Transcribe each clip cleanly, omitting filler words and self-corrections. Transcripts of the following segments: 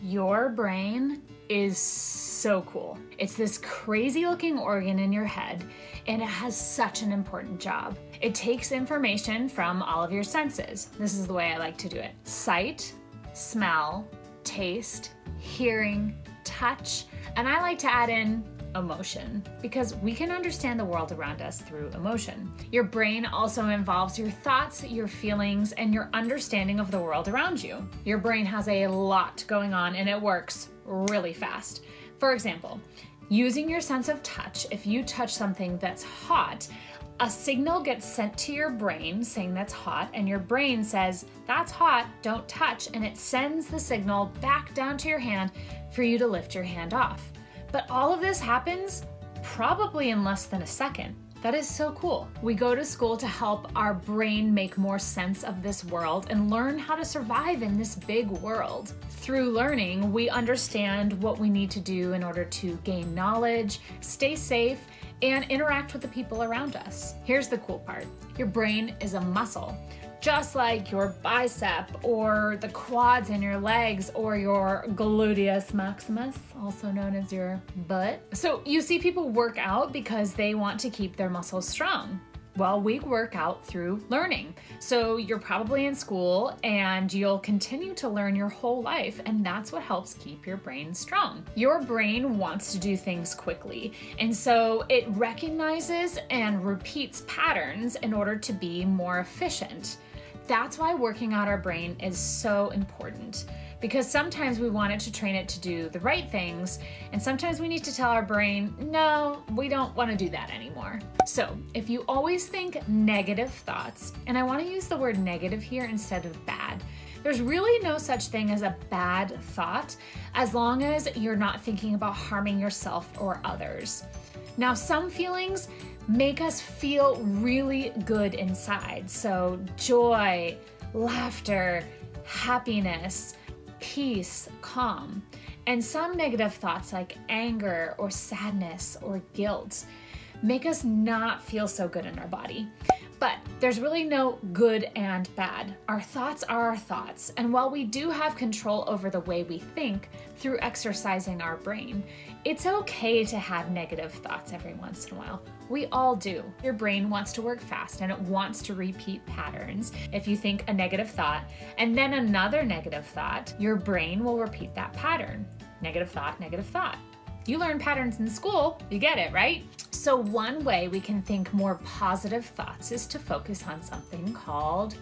Your brain is so cool. It's this crazy looking organ in your head, and it has such an important job. It takes information from all of your senses. This is the way I like to do it. Sight, smell, taste, hearing, touch, and I like to add in emotion, because we can understand the world around us through emotion. Your brain also involves your thoughts, your feelings, and your understanding of the world around you. Your brain has a lot going on and it works really fast. For example, using your sense of touch, if you touch something that's hot, a signal gets sent to your brain saying that's hot, and your brain says, that's hot, don't touch, and it sends the signal back down to your hand for you to lift your hand off. But all of this happens probably in less than a second. That is so cool. We go to school to help our brain make more sense of this world and learn how to survive in this big world. Through learning, we understand what we need to do in order to gain knowledge, stay safe, and interact with the people around us. Here's the cool part. Your brain is a muscle. Just like your bicep or the quads in your legs or your gluteus maximus, also known as your butt. So you see people work out because they want to keep their muscles strong. Well, we work out through learning. So you're probably in school and you'll continue to learn your whole life, and that's what helps keep your brain strong. Your brain wants to do things quickly, and so it recognizes and repeats patterns in order to be more efficient. That's why working out our brain is so important, because sometimes we want it to train it to do the right things, and sometimes we need to tell our brain, no, we don't want to do that anymore. So if you always think negative thoughts, and I want to use the word negative here instead of bad, there's really no such thing as a bad thought as long as you're not thinking about harming yourself or others. Now, some feelings make us feel really good inside. So joy, laughter, happiness, peace, calm. And some negative thoughts like anger or sadness or guilt make us not feel so good in our body. But there's really no good and bad. Our thoughts are our thoughts. And while we do have control over the way we think through exercising our brain, it's okay to have negative thoughts every once in a while. We all do. Your brain wants to work fast and it wants to repeat patterns. If you think a negative thought and then another negative thought, your brain will repeat that pattern. Negative thought, negative thought. You learn patterns in school, you get it, right? So one way we can think more positive thoughts is to focus on something called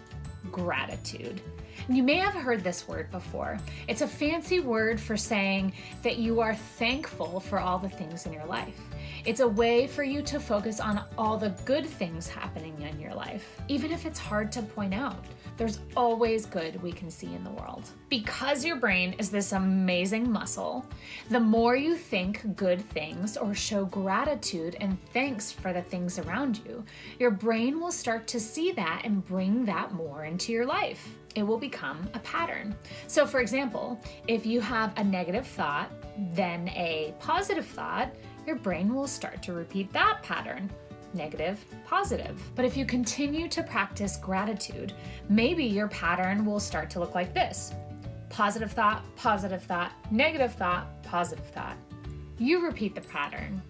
gratitude. And you may have heard this word before. It's a fancy word for saying that you are thankful for all the things in your life. It's a way for you to focus on all the good things happening in your life, even if it's hard to point out. There's always good we can see in the world. Because your brain is this amazing muscle, the more you think good things or show gratitude and thanks for the things around you, your brain will start to see that and bring that more into your life. It will become a pattern. So for example, if you have a negative thought, then a positive thought, your brain will start to repeat that pattern. Negative, positive. But if you continue to practice gratitude, maybe your pattern will start to look like this. Positive thought, negative thought, positive thought. You repeat the pattern.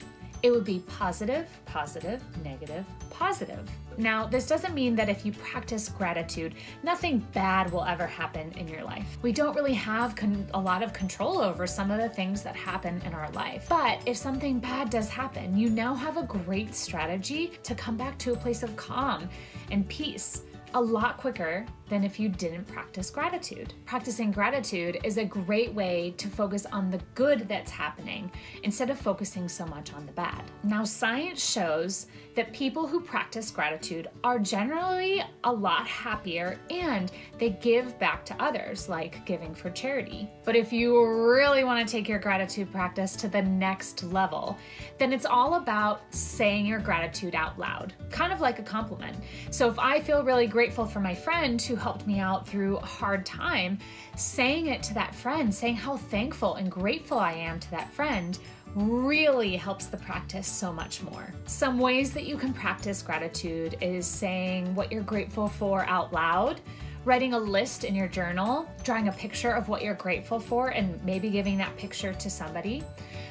It would be positive, positive, negative, positive. Now, this doesn't mean that if you practice gratitude, nothing bad will ever happen in your life. We don't really have a lot of control over some of the things that happen in our life. But if something bad does happen, you now have a great strategy to come back to a place of calm and peace a lot quicker than if you didn't practice gratitude. Practicing gratitude is a great way to focus on the good that's happening instead of focusing so much on the bad. Now, science shows that people who practice gratitude are generally a lot happier and they give back to others, like giving for charity. But if you really want to take your gratitude practice to the next level, then it's all about saying your gratitude out loud, kind of like a compliment. So if I feel really grateful for my friend who helped me out through a hard time, saying it to that friend, saying how thankful and grateful I am to that friend, really helps the practice so much more. Some ways that you can practice gratitude is saying what you're grateful for out loud, writing a list in your journal, drawing a picture of what you're grateful for, and maybe giving that picture to somebody.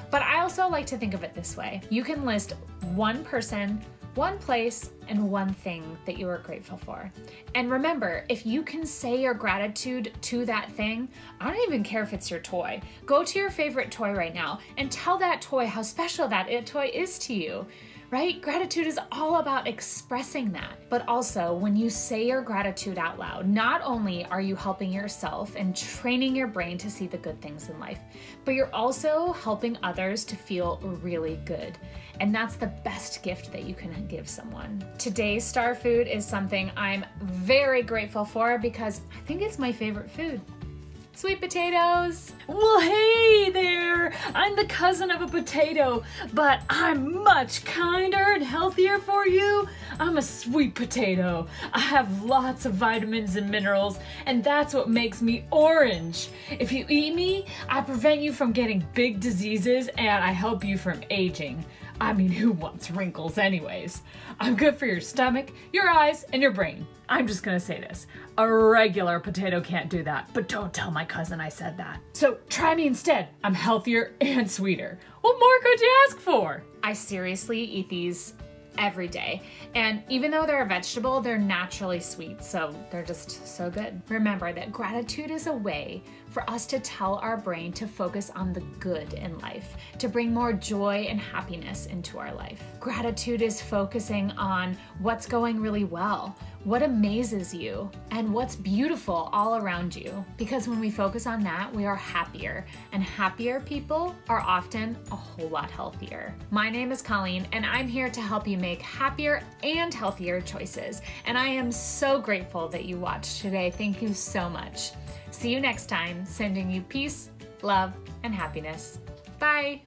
But I also like to think of it this way. You can list one person, one place, and one thing that you are grateful for. And remember, if you can say your gratitude to that thing, I don't even care if it's your toy. Go to your favorite toy right now and tell that toy how special that toy is to you. Right? Gratitude is all about expressing that. But also, when you say your gratitude out loud, not only are you helping yourself and training your brain to see the good things in life, but you're also helping others to feel really good. And that's the best gift that you can give someone. Today's star food is something I'm very grateful for because I think it's my favorite food. Sweet potatoes. Well, hey there, I'm the cousin of a potato, but I'm much kinder and healthier for you. I'm a sweet potato. I have lots of vitamins and minerals, and that's what makes me orange. If you eat me, I prevent you from getting big diseases, and I help you from aging. I mean, who wants wrinkles anyways? I'm good for your stomach, your eyes, and your brain. I'm just gonna say this. A regular potato can't do that, but don't tell my cousin I said that. So try me instead. I'm healthier and sweeter. What more could you ask for? I seriously eat these every day. And even though they're a vegetable, they're naturally sweet, so they're just so good. Remember that gratitude is a way for us to tell our brain to focus on the good in life, to bring more joy and happiness into our life. Gratitude is focusing on what's going really well, what amazes you, and what's beautiful all around you. Because when we focus on that, we are happier, and happier people are often a whole lot healthier. My name is Colleen, and I'm here to help you make happier and healthier choices. And I am so grateful that you watched today. Thank you so much. See you next time, sending you peace, love, and happiness. Bye.